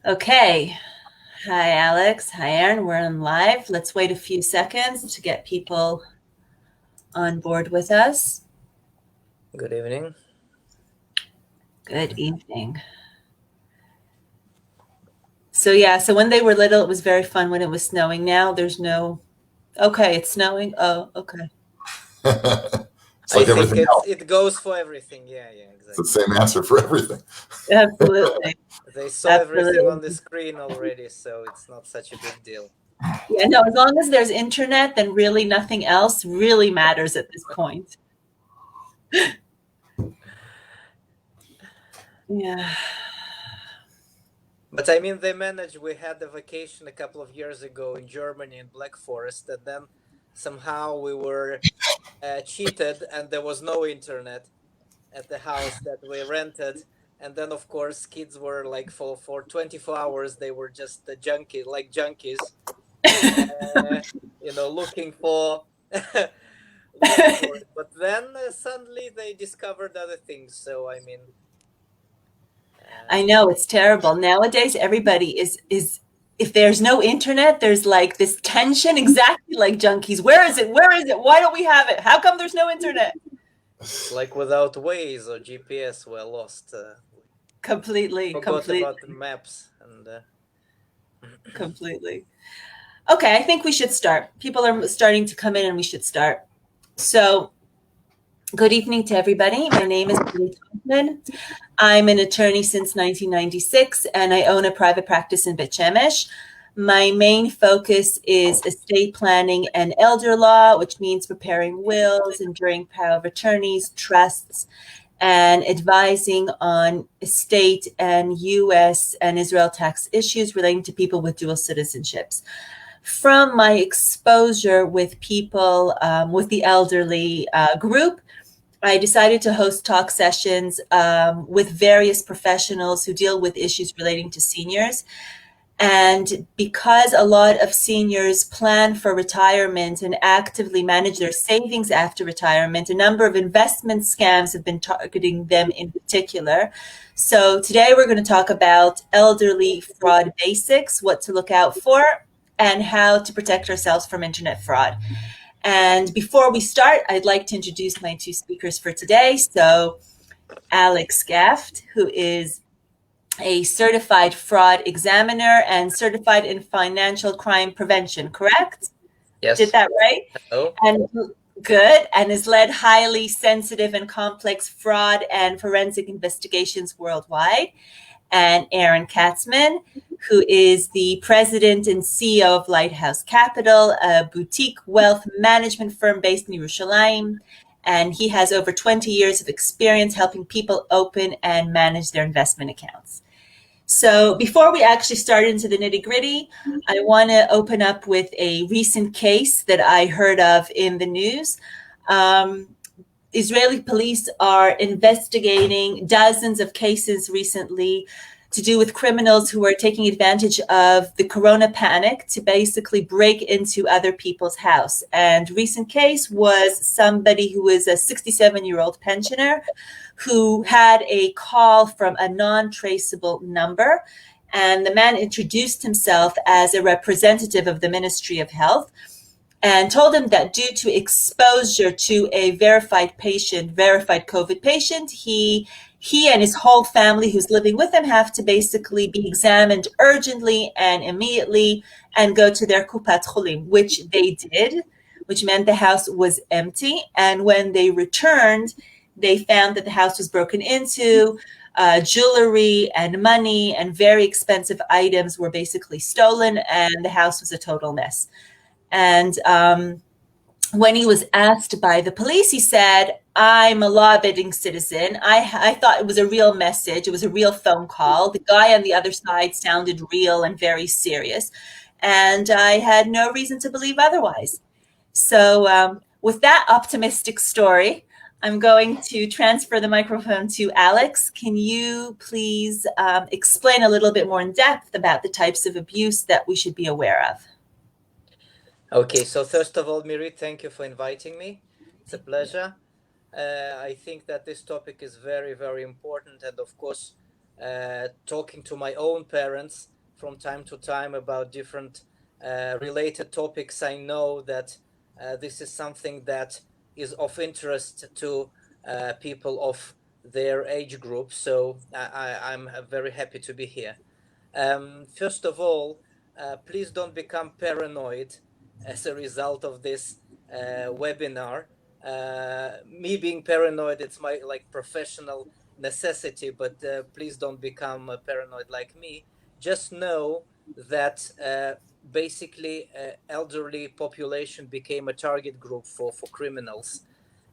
Okay. Hi, Alex. Hi, Aaron. We're on live. Let's wait a few seconds to get people on board with us. Good evening. Good evening. So when they were little, it was very fun when it was snowing. Now there's no, okay, it's snowing. Oh, okay. It's I like think everything else. it goes for everything. Yeah, It's the exactly. same answer for everything. Absolutely. They saw everything on the Absolutely. screen already, so it's not such a big deal. Yeah, no, as long as there's internet, then really nothing else really matters at this point. Yeah. But I mean, they managed. We had a vacation a couple of years ago in Germany in Black Forest, and then somehow we were cheated, and there was no internet at the house that we rented. And then, of course, kids were like for 24 hours, they were just junkies, looking for looking for it. But then suddenly they discovered other things. So I mean, I uh, know it's terrible. Nowadays, everybody is if there's no internet, there's like this tension exactly like junkies. Where is it? Where is it? Why don't we have it? How come there's no internet? it's like without Waze or GPS, we're lost. Completely, Forgot about the completely, maps and. completely. Okay, I think we should start. People are starting to come in and we should start. So, good evening to everybody. My name is Julie Thompson. I'm an attorney since 1996 and I own a private practice in Bet Shemesh. My main focus is estate planning and elder law, which means preparing wills, enduring power of attorneys, trusts, and advising on estate and US and Israel tax issues relating to people with dual citizenships. From my exposure with people, with the elderly group, I decided to host talk sessions with various professionals who deal with issues relating to seniors. And because a lot of seniors plan for retirement and actively manage their savings after retirement, a number of investment scams have been targeting them in particular. So today we're going to talk about elderly fraud basics, what to look out for, and how to protect ourselves from internet fraud. And before we start, I'd like to introduce my two speakers for today. So, Alex Gaft, who is a certified fraud examiner and certified in financial crime prevention, correct? Did Yes. that right? Hello. And good, and has led highly sensitive and complex fraud and forensic investigations worldwide. And Aaron Katzman, who is the president and CEO of Lighthouse Capital, a boutique wealth management firm based in Yerushalayim. And he has over 20 years of experience helping people open and manage their investment accounts. So before we actually start into the nitty gritty, I want to open up with a recent case that I heard of in the news. Um, Israeli police are investigating dozens of cases recently to do with criminals who are taking advantage of the corona panic to basically break into other people's house. And recent case was somebody who was a 67-year-old pensioner who had a call from a non-traceable number. And the man introduced himself as a representative of the Ministry of Health and told him that due to exposure to a verified COVID patient, he and his whole family who's living with him have to basically be examined urgently and immediately and go to their Kupat Cholim, which they did, which meant the house was empty. And when they returned, they found that the house was broken into. Jewelry and money and very expensive items were basically stolen, and the house was a total mess. And when he was asked by the police, he said, I'm a law-abiding citizen. I thought it was a real message. It was a real phone call. The guy on the other side sounded real and very serious. And I had no reason to believe otherwise. So with that optimistic story, I'm going to transfer the microphone to Alex. Can you please explain a little bit more in depth about the types of abuse that we should be aware of? Okay. So first of all, Miri, thank you for inviting me. It's a pleasure. I think that this topic is very, very important, and of course, talking to my own parents, from time to time about different related topics. I know that this is something that is of interest to people of their age group. So I'm very happy to be here. First of all, please don't become paranoid as a result of this webinar. Me being paranoid, it's my like professional necessity, but please don't become paranoid like me. Just know that basically elderly population became a target group for criminals,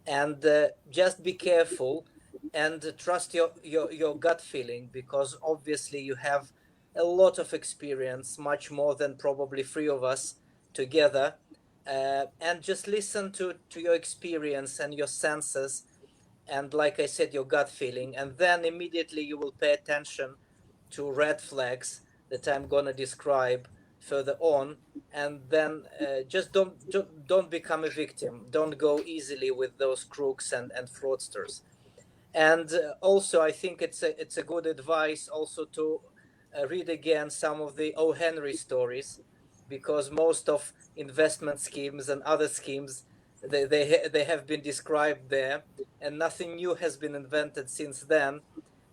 and just be careful and trust your gut feeling, because obviously you have a lot of experience, much more than probably three of us together, and just listen to your experience and your senses, and like I said, your gut feeling, and then immediately you will pay attention to red flags that I'm gonna describe further on, and then just don't become a victim. Don't go easily with those crooks and fraudsters. And also, I think it's a good advice also to read again some of the O. Henry stories, because most of investment schemes and other schemes, they have been described there, and nothing new has been invented since then.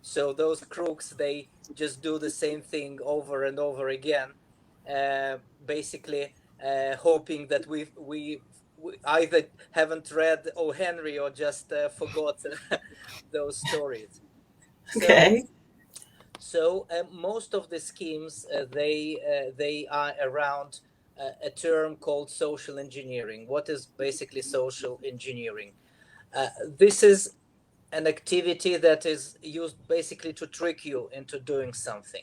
So those crooks, they just do the same thing over and over again, basically hoping that we either haven't read O. Henry or just forgot those stories. Okay. So most of the schemes, they are around a term called social engineering. What is basically social engineering? This is an activity that is used basically to trick you into doing something.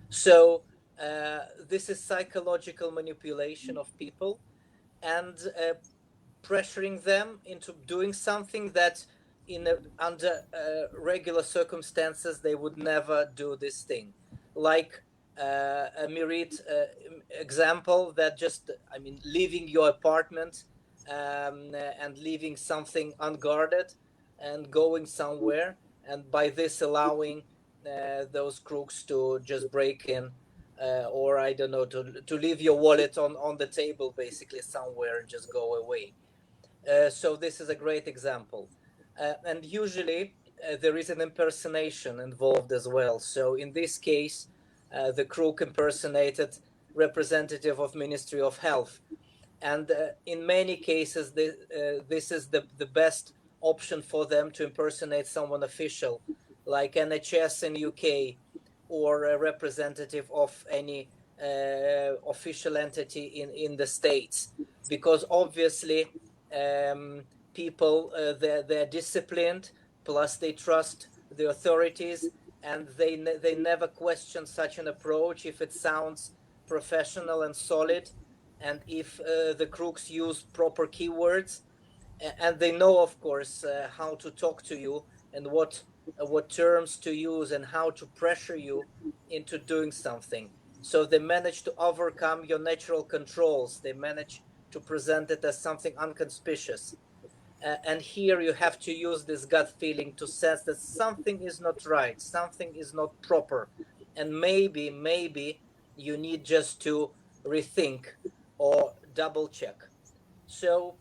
So this is psychological manipulation of people, and pressuring them into doing something that under regular circumstances they would never do this thing, like a myriad example that just, I mean, leaving your apartment and leaving something unguarded and going somewhere, and by this allowing those crooks to just break in, or I don't know, to leave your wallet on the table basically somewhere and just go away. So this is a great example. And usually there is an impersonation involved as well. So in this case, the crook impersonated representative of Ministry of Health. And in many cases, this is the best option for them to impersonate someone official, like NHS in UK, or a representative of any official entity in the States, because obviously people, they're disciplined, plus they trust the authorities, and they never question such an approach if it sounds professional and solid, and if the crooks use proper keywords, and they know, of course, how to talk to you, and what terms to use, and how to pressure you into doing something. So they manage to overcome your natural controls. They manage to present it as something unconspicuous. And here you have to use this gut feeling to sense that something is not right, something is not proper, and maybe you need just to rethink or double check. So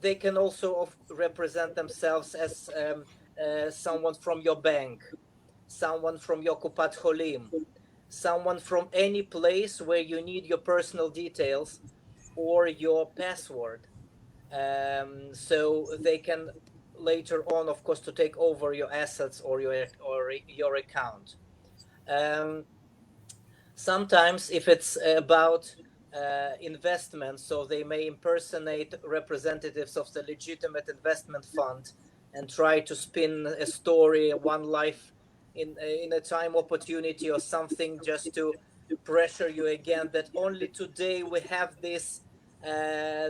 they can also represent themselves as someone from your bank, someone from your Kupat Holim, someone from any place where you need your personal details or your password. So they can later on, of course, to take over your assets or your account. Sometimes if it's about investment, so they may impersonate representatives of the legitimate investment fund and try to spin a story, one life in a time opportunity or something, just to pressure you again that only today we have this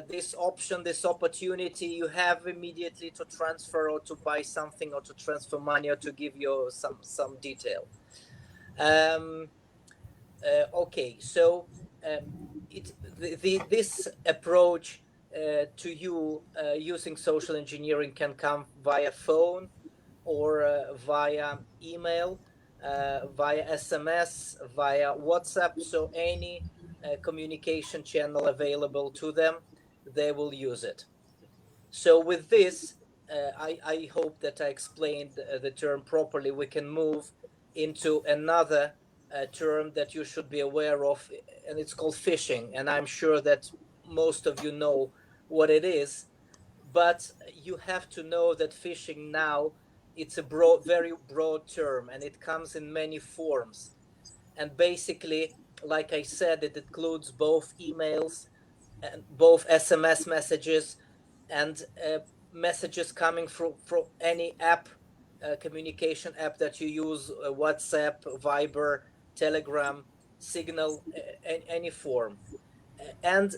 this option, this opportunity. You have immediately to transfer or to buy something or to transfer money or to give you some detail. Okay, so this approach to you using social engineering can come via phone or via email. via SMS, via WhatsApp. So any communication channel available to them, they will use it. So with this, I hope that I explained the term properly. We can move into another term that you should be aware of, and it's called phishing. And I'm sure that most of you know what it is, but you have to know that phishing now, it's a very broad term, and it comes in many forms. And basically, like I said, it includes both emails and both SMS messages and messages coming from any app, communication app that you use, WhatsApp, Viber, Telegram, Signal, any form. And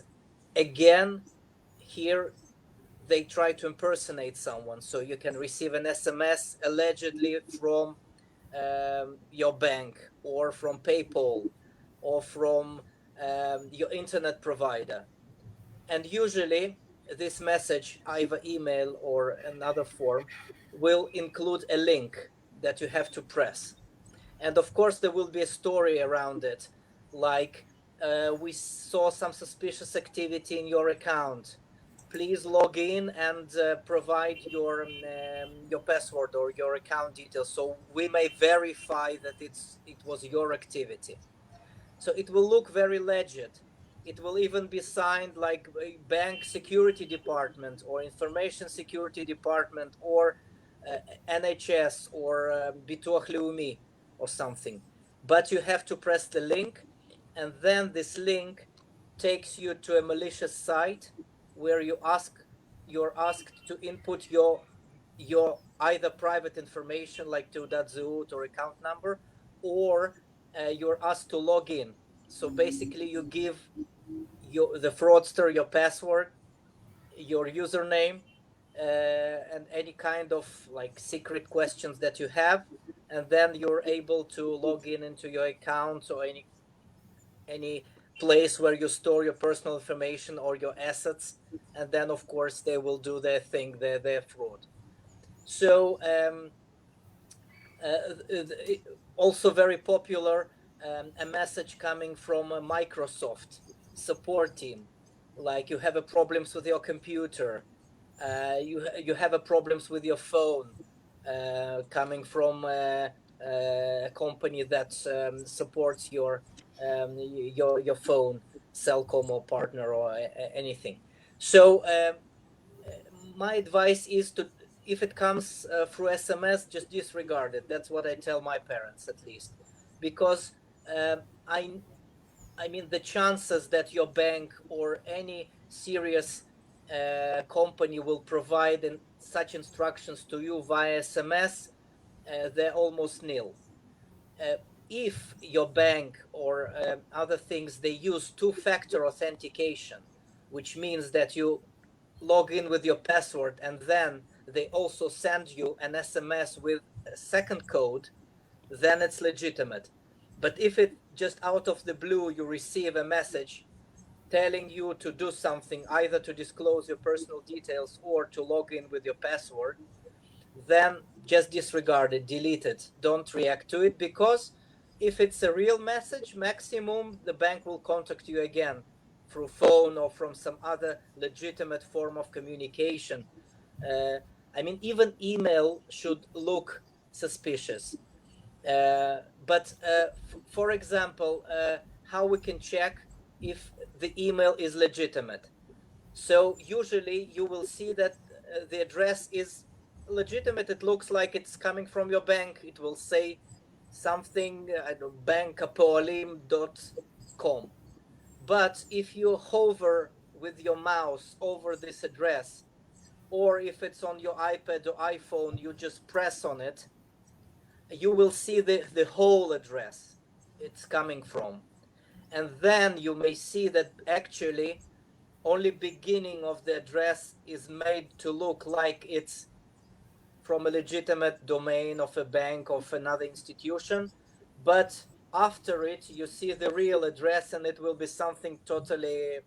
again, here they try to impersonate someone. So you can receive an SMS allegedly from your bank or from PayPal or from your internet provider. And usually, this message, either email or another form, will include a link that you have to press. And of course, there will be a story around it, like we saw some suspicious activity in your account. Please log in and provide your password or your account details, so we may verify that it was your activity. So it will look very legit. It will even be signed like a bank security department or information security department or NHS or Bituach Leumi or something. But you have to press the link, and then this link takes you to a malicious site where you're asked to input your either private information like Teudat Zehut or account number, or you're asked to log in. So basically, you give the fraudster your password, your username, and any kind of like secret questions that you have, and then you're able to log in into your account or any place where you store your personal information or your assets, and then of course they will do their thing, their fraud. So also very popular, a message coming from a Microsoft support team, like you have a problems with your computer, you have a problems with your phone, coming from a company that supports your phone, Cellcom or partner or anything. So my advice is to, if it comes through SMS, just disregard it. That's what I tell my parents, at least, because I mean the chances that your bank or any serious company will provide such instructions to you via SMS, they're almost nil. If your bank or other things, they use two-factor authentication, which means that you log in with your password and then they also send you an SMS with a second code, then it's legitimate. But if it just out of the blue you receive a message telling you to do something, either to disclose your personal details or to log in with your password, then just disregard it, delete it, don't react to it, because if it's a real message, maximum the bank will contact you again through phone or from some other legitimate form of communication. I mean, even email should look suspicious. But for example, how we can check if the email is legitimate. So usually you will see that the address is legitimate. It looks like it's coming from your bank. It will say something, I don't know, bankapoalim.com. But if you hover with your mouse over this address, or if it's on your iPad or iPhone, you just press on it, you will see the whole address it's coming from. And then you may see that actually only beginning of the address is made to look like it's from a legitimate domain of a bank of another institution, but after it you see the real address and it will be something totally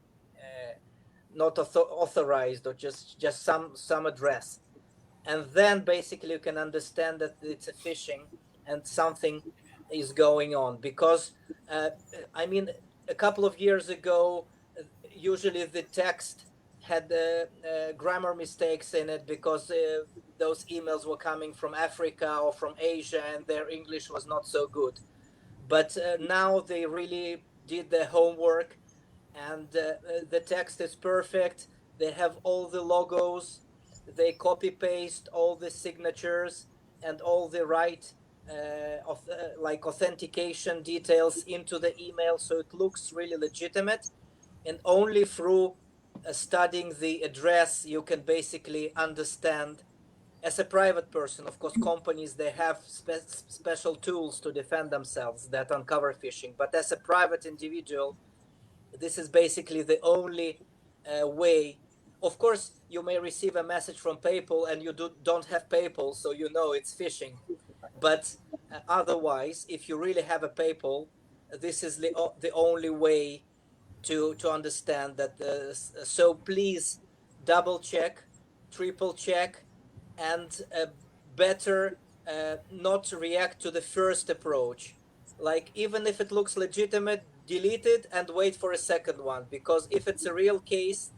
not authorized, or just some address. And then basically you can understand that it's a phishing and something is going on, because I mean, a couple of years ago, usually the text had grammar mistakes in it, because those emails were coming from Africa or from Asia and their English was not so good. But now they really did their homework, and the text is perfect. They have all the logos, they copy paste all the signatures and all the right like authentication details into the email, so it looks really legitimate. And only through studying the address you can basically understand, as a private person. Of course, companies, they have special tools to defend themselves that uncover phishing, but as a private individual, this is basically the only way. Of course, you may receive a message from PayPal and you don't have PayPal, so you know it's phishing. But otherwise, if you really have a PayPal, this is the only way to understand that. So please double check, triple check, and better not react to the first approach. Like, even if it looks legitimate, delete it and wait for a second one, because if it's a real case,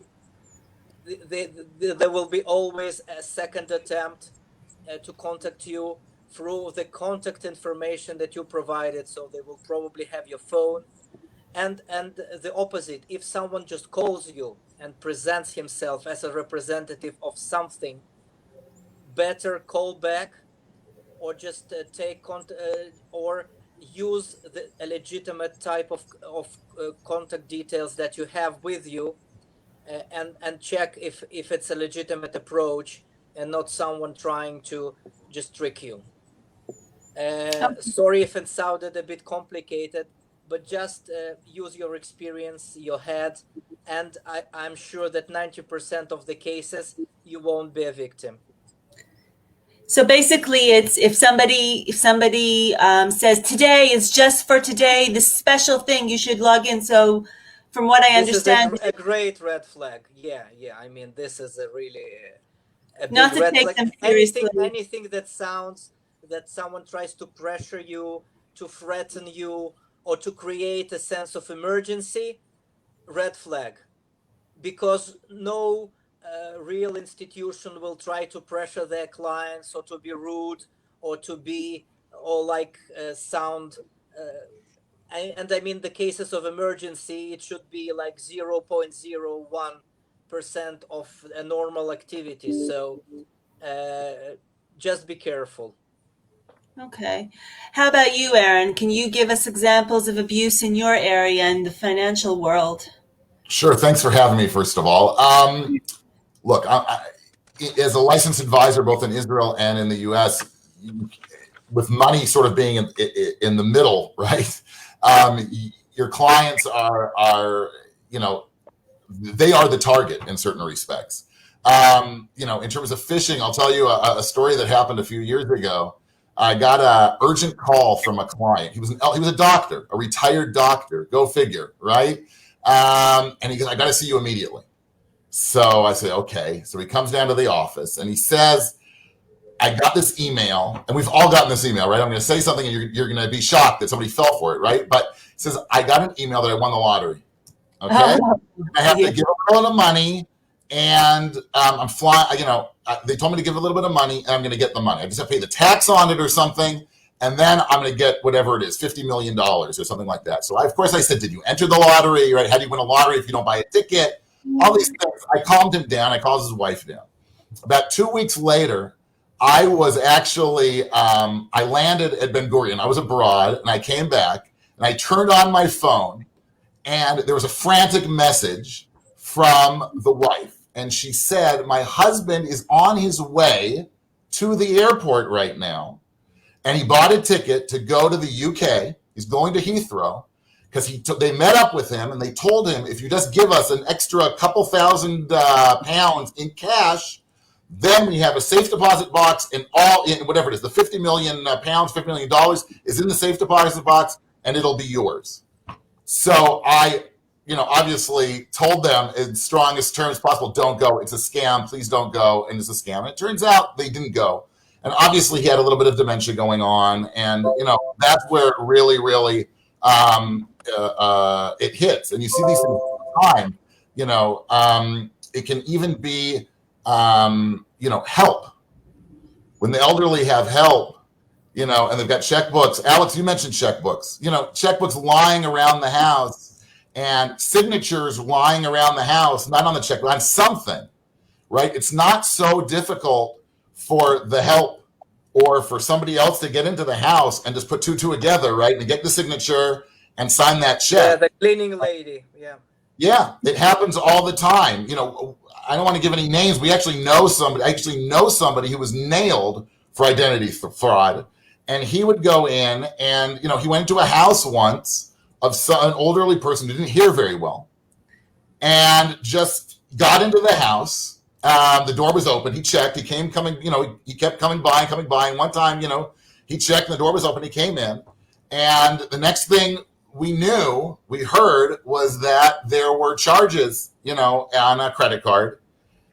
there will be always a second attempt to contact you through the contact information that you provided. So they will probably have your phone. And the opposite, if someone just calls you and presents himself as a representative of something, better call back, or just take or use a legitimate type of contact details that you have with you, and check if it's a legitimate approach and not someone trying to just trick you. Sorry if it sounded a bit complicated, but just use your experience, your head, and I'm sure that 90% of the cases you won't be a victim. So basically, it's if somebody says today is just for today, this special thing, you should log in. So from what I understand, this is a great red flag. Yeah. I mean, this is a really a not big to red take flag. them seriously. Anything that sounds that someone tries to pressure you, to threaten you, or to create a sense of emergency, red flag. Because no real institution will try to pressure their clients, or to be rude, or to be, or like sound. And I mean, the cases of emergency, it should be like 0.01% of a normal activity. So just be careful. Okay. How about you, Aaron? Can you give us examples of abuse in your area in the financial world? Sure. Thanks for having me, first of all. Look, as a licensed advisor, both in Israel and in the US, with money sort of being in the middle, right? Your clients are, they are the target in certain respects. In terms of phishing, I'll tell you a story that happened a few years ago. I got an urgent call from a client. He was a doctor, a retired doctor. Go figure, right? And he goes, "I got to see you immediately." So I say, "Okay." So he comes down to the office and he says, "I got this email," and we've all gotten this email, right? I'm going to say something and you're going to be shocked that somebody fell for it, right? But he says, "I got an email that I won the lottery." Okay, I have to give a little money, and I'm flying. They told me to give a little bit of money, and I'm going to get the money. I just have to pay the tax on it or something, and then I'm going to get whatever it is, $50 million or something like that. So of course I said, "Did you enter the lottery? Right? How do you win a lottery if you don't buy a ticket?" All these things. I calmed him down. I calmed his wife down. About 2 weeks later, I was actually I landed at Ben Gurion. I was abroad, and I came back, and I turned on my phone. And there was a frantic message from the wife. And she said, "My husband is on his way to the airport right now. And he bought a ticket to go to the UK. He's going to Heathrow because they met up with him and they told him, if you just give us an extra couple thousand pounds in cash, then we have a safe deposit box and whatever it is, the 50 million pounds, $50 million is in the safe deposit box and it'll be yours." So I, obviously told them in strongest terms possible, "Don't go. It's a scam. Please don't go." And it's a scam. And it turns out they didn't go. And obviously he had a little bit of dementia going on. And, that's where it really, really it hits. And you see these things all the time, it can even be, help. When the elderly have help, and they've got checkbooks. Alex, you mentioned checkbooks. Checkbooks lying around the house and signatures lying around the house, not on the check, on something, right? It's not so difficult for the help or for somebody else to get into the house and just put two together, right? And get the signature and sign that check. Yeah, the cleaning lady. Yeah. Yeah, it happens all the time. I don't want to give any names. We actually know somebody. I actually know somebody who was nailed for identity fraud, and he would go in and he went into a house once of an elderly person who didn't hear very well, and just got into the house. The door was open. He checked. He kept coming by. And one time, he checked and the door was open. He came in, and the next thing we heard was that there were charges, on a credit card.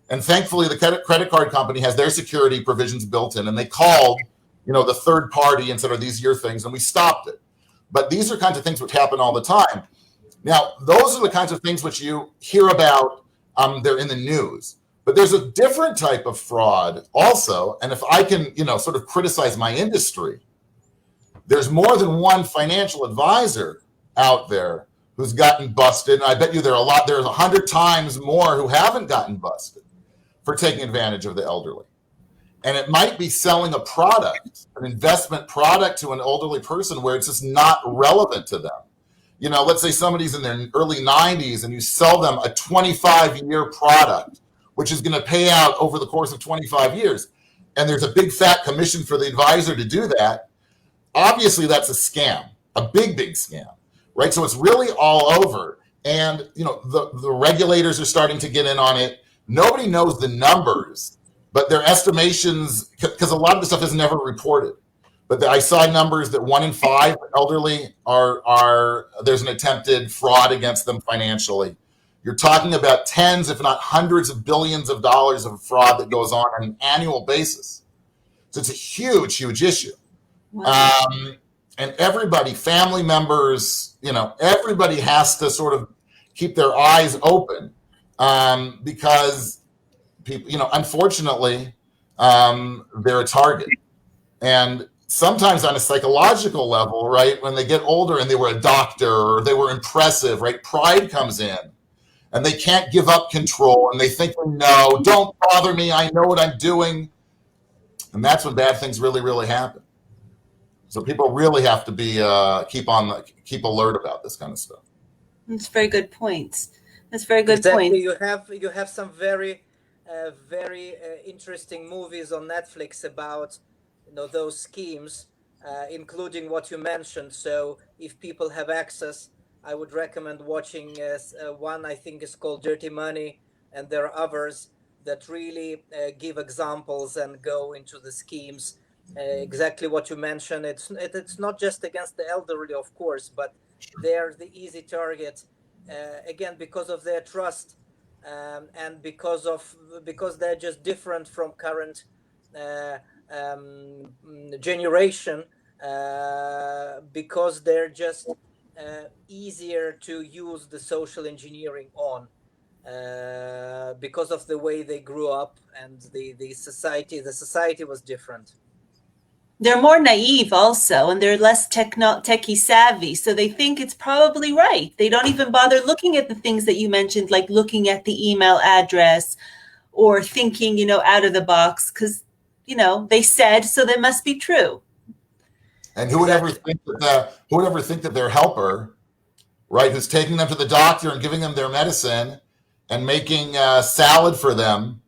And thankfully, the credit card company has their security provisions built in, and they called, the third party and said, "Are these your things?" And we stopped it. But these are kinds of things which happen all the time. Now, those are the kinds of things which you hear about. They're in the news. But there's a different type of fraud also. And if I can, sort of criticize my industry, there's more than one financial advisor out there who's gotten busted. And I bet you there's 100 times more who haven't gotten busted for taking advantage of the elderly. And it might be selling a product, an investment product to an elderly person where it's just not relevant to them. Let's say somebody's in their early 90s and you sell them a 25-year product, which is going to pay out over the course of 25 years. And there's a big fat commission for the advisor to do that. Obviously, that's a scam, a big, big scam, right? So it's really all over. And, the regulators are starting to get in on it. Nobody knows the numbers, but their estimations, because a lot of the stuff is never reported. But I saw numbers that 1 in 5 elderly there's an attempted fraud against them financially. You're talking about tens, if not hundreds of billions of dollars of fraud that goes on an annual basis. So it's a huge, huge issue. Wow. And everybody, family members, everybody has to sort of keep their eyes open because people, unfortunately, they're a target. And sometimes on a psychological level, right, when they get older and they were a doctor or they were impressive, right, pride comes in and they can't give up control and they think, no, don't bother me, I know what I'm doing. And that's when bad things really, really happen. So people really have to be keep alert about this kind of stuff. That's very good points. That's very good Exactly. point. You have some very interesting movies on Netflix about those schemes, including what you mentioned. So if people have access, I would recommend watching one. I think is called Dirty Money, and there are others that really give examples and go into the schemes. Exactly what you mentioned. It's not just against the elderly, of course, but they're the easy target again because of their trust and because they're just different from current generation because they're just easier to use the social engineering on because of the way they grew up and the society was different. They're more naive also, and they're less techie savvy. So they think it's probably right. They don't even bother looking at the things that you mentioned, like looking at the email address or thinking, out of the box because, they said, so they must be true. And who would ever think that their helper, right, who's taking them to the doctor and giving them their medicine and making salad for them,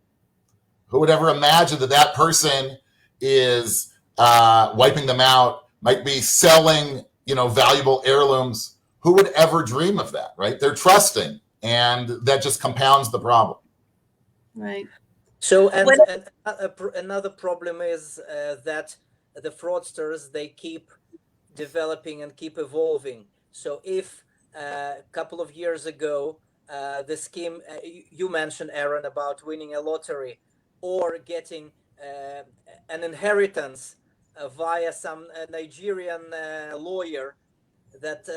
who would ever imagine that person is wiping them out, might be selling, valuable heirlooms? Who would ever dream of that, right? They're trusting, and that just compounds the problem. Right. So, another problem is that the fraudsters, they keep developing and keep evolving. So if a couple of years ago, the scheme you mentioned, Aaron, about winning a lottery or getting an inheritance via some Nigerian lawyer, that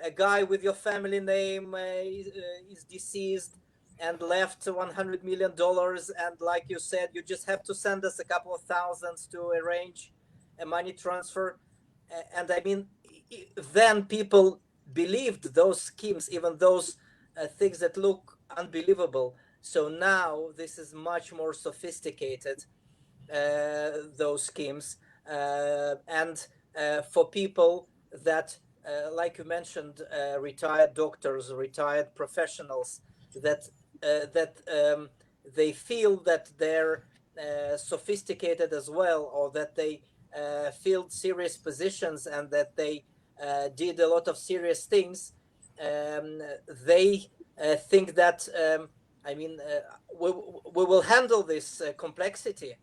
a guy with your family name is deceased and left $100 million, and like you said, you just have to send us a couple of thousands to arrange a money transfer. And I mean, then people believed those schemes, even those things that look unbelievable. So now this is much more sophisticated, those schemes, and for people that, like you mentioned, retired doctors, retired professionals, that they feel that they're sophisticated as well, or that they filled serious positions, and that they did a lot of serious things. They think that, I mean, we will handle this complexity.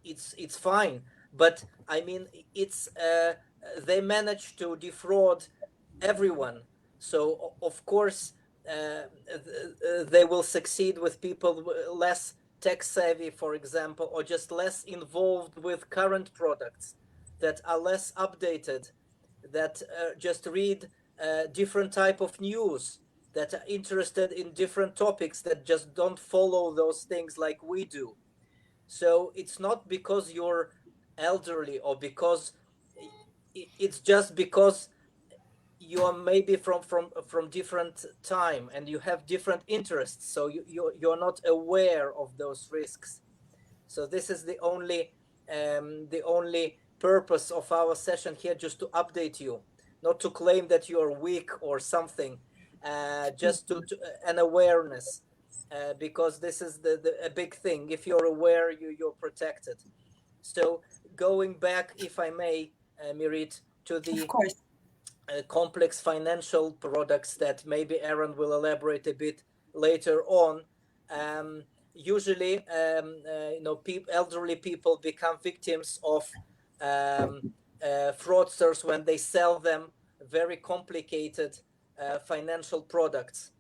It's fine, but I mean, it's they managed to defraud everyone. So of course, they will succeed with people less tech savvy, for example, or just less involved with current products, that are less updated, that just read different type of news, that are interested in different topics, that just don't follow those things like we do. So it's not because you're elderly, or because it's just because you are maybe from different time, and you have different interests, so you're not aware of those risks. So this is the only purpose of our session here, just to update you, not to claim that you are weak or something, just to an awareness, because this is a big thing. If you're aware, you're protected. So going back, if I may, Mirit, to Of the course. complex financial products that maybe Aaron will elaborate a bit later on. Usually, elderly people become victims of fraudsters when they sell them very complicated financial products.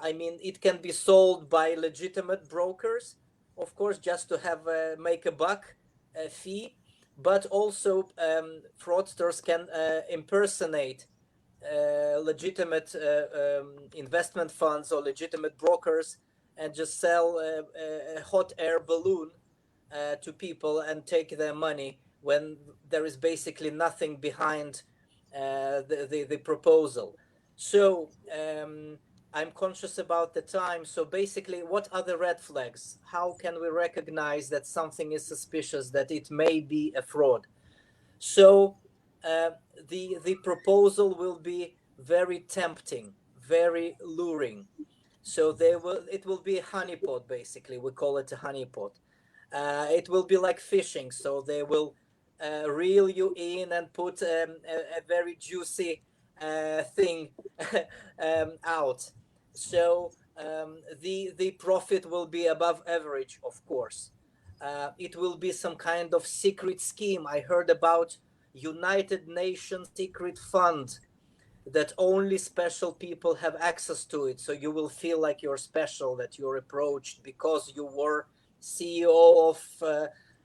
I mean, it can be sold by legitimate brokers, of course, just to have make a buck fee, but also fraudsters can impersonate legitimate investment funds or legitimate brokers, and just sell a hot air balloon to people and take their money, when there is basically nothing behind the proposal. So I'm conscious about the time. So basically, what are the red flags? How can we recognize that something is suspicious, that it may be a fraud? So the proposal will be very tempting, very luring. So it will be a honeypot, basically. We call it a honeypot. It will be like fishing. So they will reel you in and put a very juicy thing out. So the profit will be above average, of course. It will be some kind of secret scheme. I heard about United Nations secret fund, that only special people have access to it. So you will feel like you're special, that you're approached because you were CEO of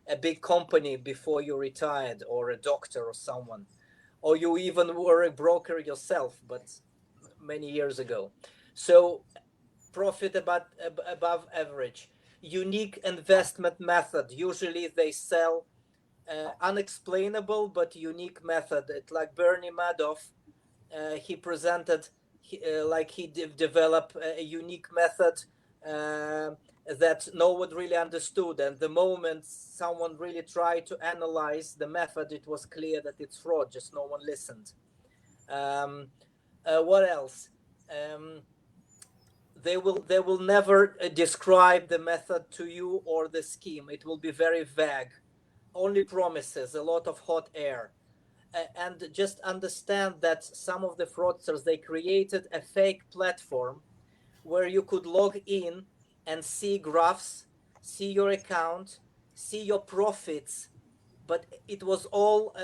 a big company before you retired, or a doctor or someone, or you even were a broker yourself, but many years ago. So profit above average. Unique investment method. Usually they sell unexplainable but unique method. It's like Bernie Madoff. He presented like he developed a unique method that no one really understood. And the moment someone really tried to analyze the method, it was clear that it's fraud. Just no one listened. What else? They will never describe the method to you or the scheme. It will be very vague, only promises, a lot of hot air. And just understand that some of the fraudsters, they created a fake platform where you could log in and see graphs, see your account, see your profits, but it was all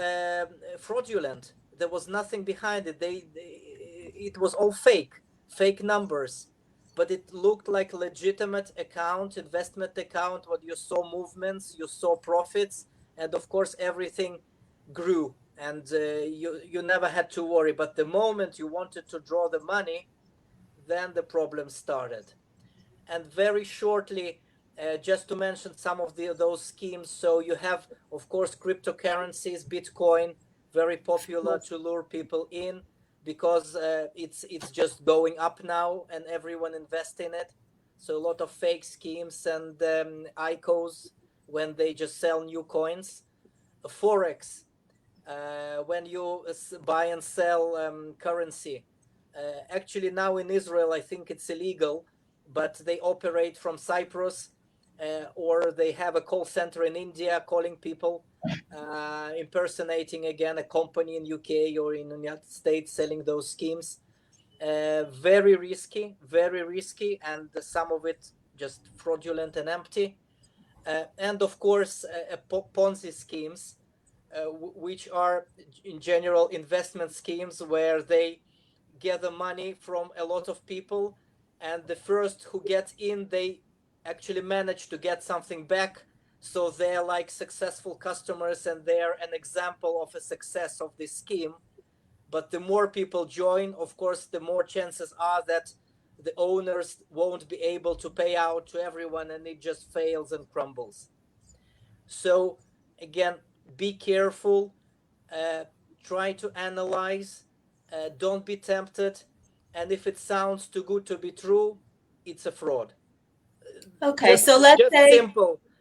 fraudulent. There was nothing behind it. It was all fake numbers. but it looked like legitimate account, investment account. What you saw movements, you saw profits, and of course everything grew, and you never had to worry. But the moment you wanted to draw the money, then the problem started. And very shortly, just to mention some of those schemes. So you have, of course, cryptocurrencies, Bitcoin, very popular to lure people in because it's just going up now and everyone invests in it. So a lot of fake schemes and ICOs when they just sell new coins. Forex, when you buy and sell currency. Actually, now in Israel, I think it's illegal, but they operate from Cyprus, or they have a call center in India calling people, impersonating again a company in UK or in the United States selling those schemes. Very risky, and some of it just fraudulent and empty. And of course, Ponzi schemes, which are in general investment schemes where they gather money from a lot of people, and the first who get in, they actually manage to get something back. So they're like successful customers and they're an example of a success of this scheme. But the more people join, of course, the more chances are that the owners won't be able to pay out to everyone and it just fails and crumbles. So again, be careful, try to analyze, don't be tempted, and if it sounds too good to be true, it's a fraud. Okay, so let's say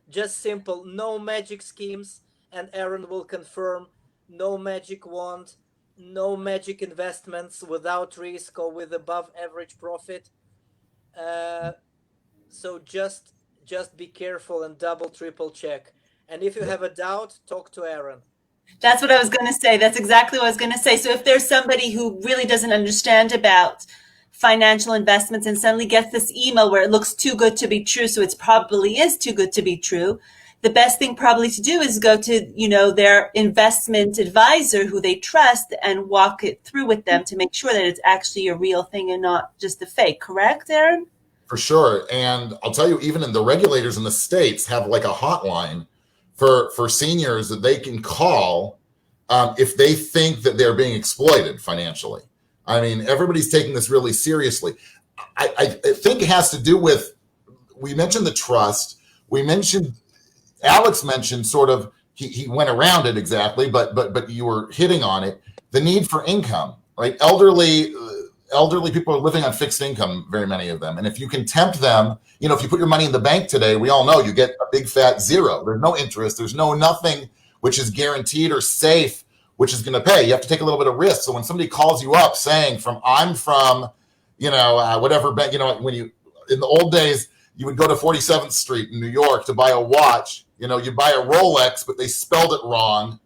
just simple, no magic schemes, and Aaron will confirm, no magic wand, no magic investments without risk or with above average profit. So just be careful and double, triple check. And if you have a doubt, talk to Aaron. That's what I was going to say. That's exactly what I was going to say. So if there's somebody who really doesn't understand about financial investments and suddenly gets this email where it looks too good to be true, so it probably is too good to be true, the best thing probably to do is go to, their investment advisor who they trust and walk it through with them to make sure that it's actually a real thing and not just a fake. Correct, Aaron? For sure. And I'll tell you, even in the regulators in the States have like a hotline for seniors that they can call if they think that they're being exploited financially. I mean, everybody's taking this really seriously. I think it has to do with, we mentioned the trust. Alex mentioned sort of, he went around it exactly, but you were hitting on it, the need for income, right? Elderly people are living on fixed income, very many of them. And if you can tempt them, if you put your money in the bank today, we all know you get a big fat zero. There's no interest. There's nothing which is guaranteed or safe, which is going to pay. You have to take a little bit of risk. So when somebody calls you up saying I'm from, whatever bank, when in the old days, you would go to 47th Street in New York to buy a watch, you buy a Rolex, but they spelled it wrong,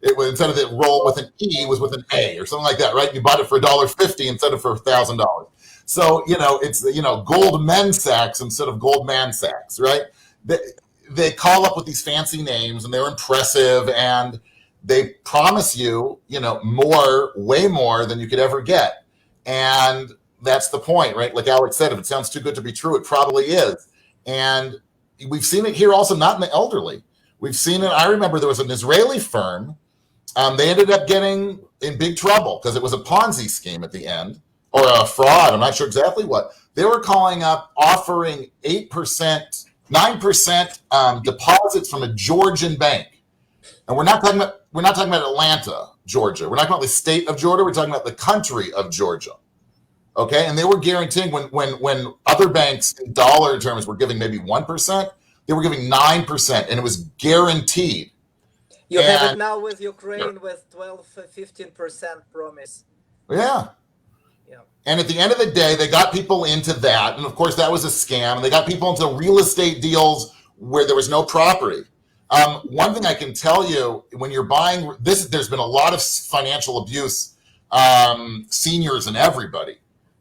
it was, instead of the roll with an E, was with an A or something like that, right? You bought it for $1.50 instead of for $1,000. So, it's, Goldman Sachs instead of Goldman Sachs, right? They call up with these fancy names and they're impressive and they promise you, way more than you could ever get. And that's the point, right? Like Alex said, if it sounds too good to be true, it probably is. And we've seen it here also, not in the elderly. We've seen it. I remember there was an Israeli firm. They ended up getting in big trouble because it was a Ponzi scheme at the end, or a fraud. I'm not sure exactly what. They were calling up, offering 8%, 9% deposits from a Georgian bank. And we're not talking about Atlanta, Georgia. We're not talking about the state of Georgia. We're talking about the country of Georgia. Okay, and they were guaranteeing when other banks in dollar terms were giving maybe 1%, they were giving 9%, and it was guaranteed. You have it now with Ukraine with 12-15% promise. Yeah. And at the end of the day, they got people into that. And of course, that was a scam. And they got people into real estate deals where there was no property. One thing I can tell you, when you're buying this, there's been a lot of financial abuse, seniors and everybody,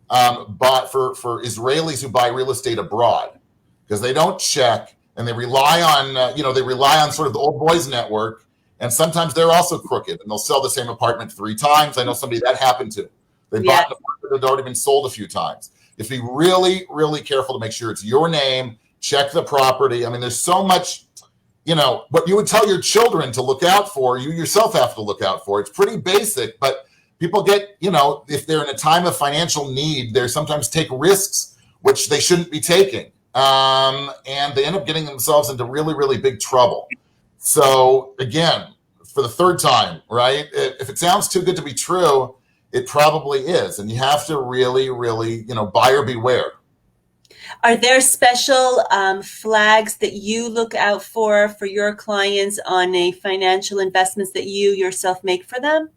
but for Israelis who buy real estate abroad, because they don't check and they rely on sort of the old boys network. And sometimes they're also crooked and they'll sell the same apartment 3 times. I know somebody that happened to. They bought an apartment that had already been sold a few times. You have to be really, really careful to make sure it's your name, check the property. I mean, there's so much, what you would tell your children to look out for, you yourself have to look out for. It's pretty basic, but people get, if they're in a time of financial need, they sometimes take risks, which they shouldn't be taking. And they end up getting themselves into really, really big trouble. So again, for the third time, right? If it sounds too good to be true, it probably is. And you have to really, really, buyer beware. Are there special flags that you look out for your clients on a financial investments that you yourself make for them?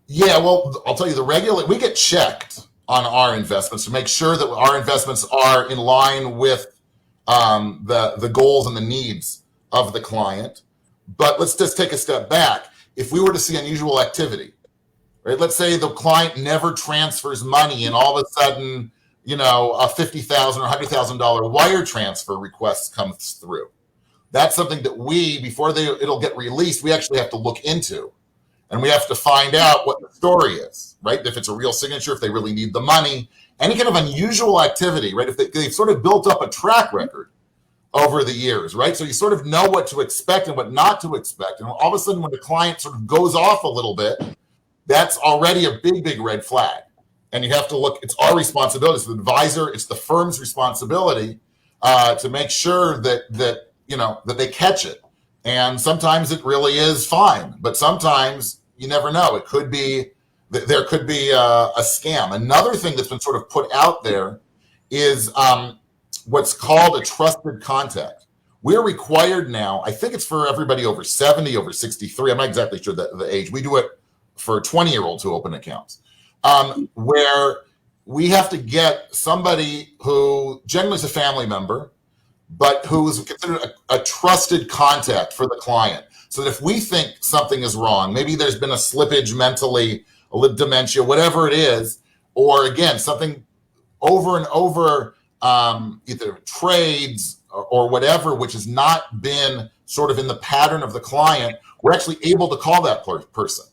Yeah, well, I'll tell you, we get checked on our investments to make sure that our investments are in line with the goals and the needs of the client. But let's just take a step back. If we were to see unusual activity, right? Let's say the client never transfers money and all of a sudden, a $50,000 or $100,000 wire transfer request comes through. That's something that before it'll get released, we actually have to look into. And we have to find out what the story is, right? If it's a real signature, if they really need the money, any kind of unusual activity, right? If they've sort of built up a track record over the years, right? So you sort of know what to expect and what not to expect. And all of a sudden, when the client sort of goes off a little bit, that's already a big, big red flag. And you have to look, it's our responsibility. It's the advisor, it's the firm's responsibility to make sure that they catch it. And sometimes it really is fine, but sometimes you never know. There could be a scam. Another thing that's been sort of put out there is what's called a trusted contact. We're required now, I think it's for everybody over 70, over 63. I'm not exactly sure the age. We do it for 20-year-olds who open accounts, where we have to get somebody who generally is a family member, but who's considered a trusted contact for the client. So that if we think something is wrong, maybe there's been a slippage mentally, dementia, whatever it is, or again, something over and over, either trades or whatever, which has not been sort of in the pattern of the client, we're actually able to call that person.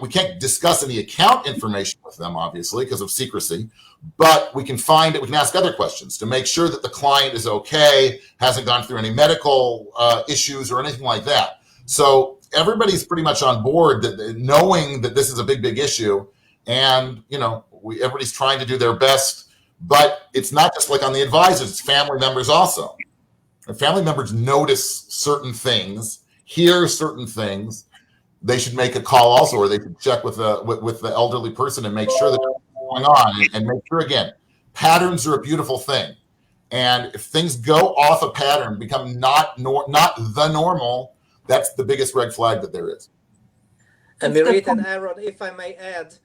We can't discuss any account information with them, obviously, because of secrecy, but we can find it. We can ask other questions to make sure that the client is okay, hasn't gone through any medical issues or anything like that. So everybody's pretty much on board, knowing that this is a big, big issue, and everybody's trying to do their best. But it's not just like on the advisors; it's family members also. And family members notice certain things, hear certain things. They should make a call also, or they should check with the elderly person and make sure that what's going on, and make sure, again, patterns are a beautiful thing. And if things go off a pattern, become not the normal, that's the biggest red flag that there is. And Mirit and Aaron, if I may add,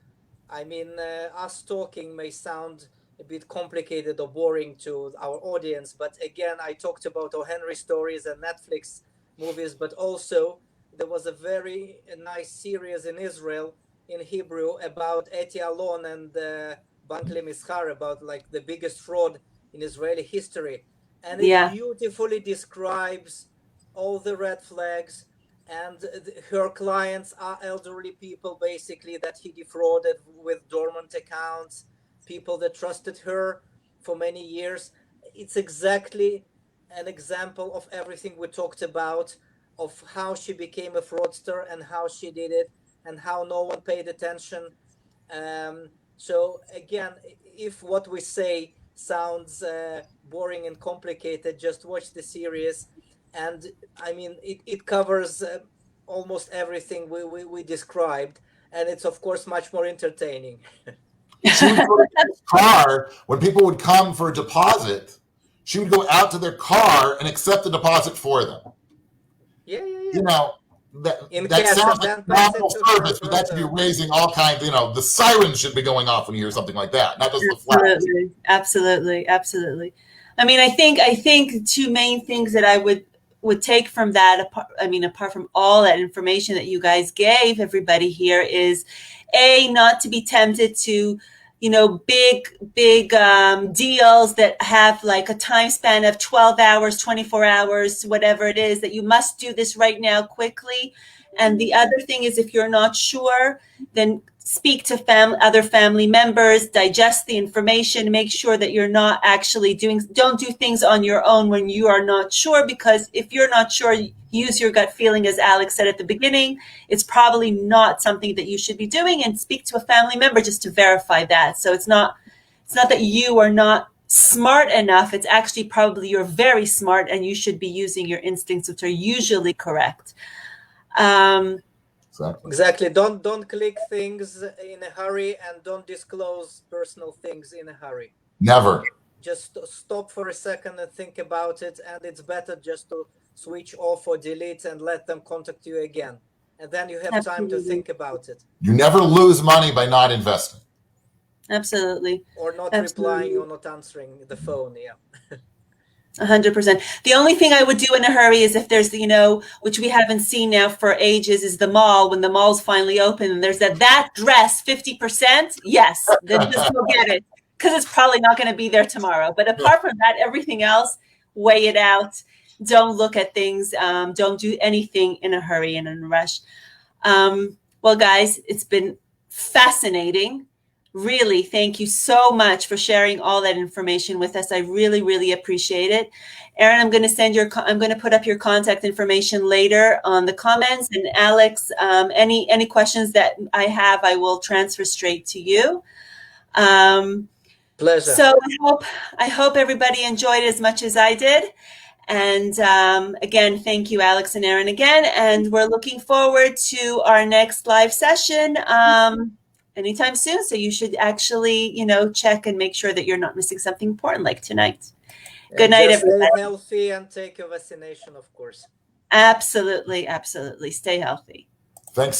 I mean, us talking may sound a bit complicated or boring to our audience, but again, I talked about O. Henry stories and Netflix movies, but also there was a very nice series in Israel in Hebrew about Eti Alon and Bank Lemishar, about like the biggest fraud in Israeli history. And it beautifully describes all the red flags, and her clients are elderly people basically that he defrauded with dormant accounts, people that trusted her for many years. It's exactly an example of everything we talked about, of how she became a fraudster and how she did it and how no one paid attention. So again, if what we say sounds boring and complicated, just watch the series. And I mean, it covers almost everything we described. And it's, of course, much more entertaining. She would go to his car when people would come for a deposit. She would go out to their car and accept the deposit for them. Yeah. That sounds like normal service, but that should be raising all kinds. The sirens should be going off when you hear something like that, not just the flags. Absolutely. I mean, I think two main things that I would take from that, apart from all that information that you guys gave everybody here, is not to be tempted to big deals that have like a time span of 12 hours, 24 hours, whatever it is, that you must do this right now quickly. And the other thing is, if you're not sure, then speak to other family members, digest the information, make sure that you're not actually don't do things on your own when you are not sure, because if you're not sure, use your gut feeling, as Alex said at the beginning. It's probably not something that you should be doing, and speak to a family member just to verify that. So it's not that you are not smart enough. It's actually probably you're very smart and you should be using your instincts, which are usually correct. Exactly. Don't click things in a hurry, and don't disclose personal things in a hurry. Never. Just stop for a second and think about it, and it's better just to switch off or delete and let them contact you again, and then you have Absolutely. time to think about it. You never lose money by not investing. Absolutely. Or not replying or not answering the phone. Yeah. 100%. The only thing I would do in a hurry is if there's, which we haven't seen now for ages, is the mall. When the mall's finally open and there's that dress 50%, yes, then just go get it, because it's probably not going to be there tomorrow. But apart from that, everything else, weigh it out. Don't look at things. Don't do anything in a hurry and in a rush. Well, guys, it's been fascinating. Really, thank you so much for sharing all that information with us. I really, really appreciate it. Aaron, I'm going to put up your contact information later on the comments. And Alex, any questions that I have, I will transfer straight to you. Pleasure. So I hope everybody enjoyed as much as I did. And again, thank you, Alex and Aaron, again. And we're looking forward to our next live session anytime soon. So you should actually, check and make sure that you're not missing something important like tonight. Good night, everybody. Stay healthy and take your vaccination, of course. Absolutely, absolutely. Stay healthy. Thanks.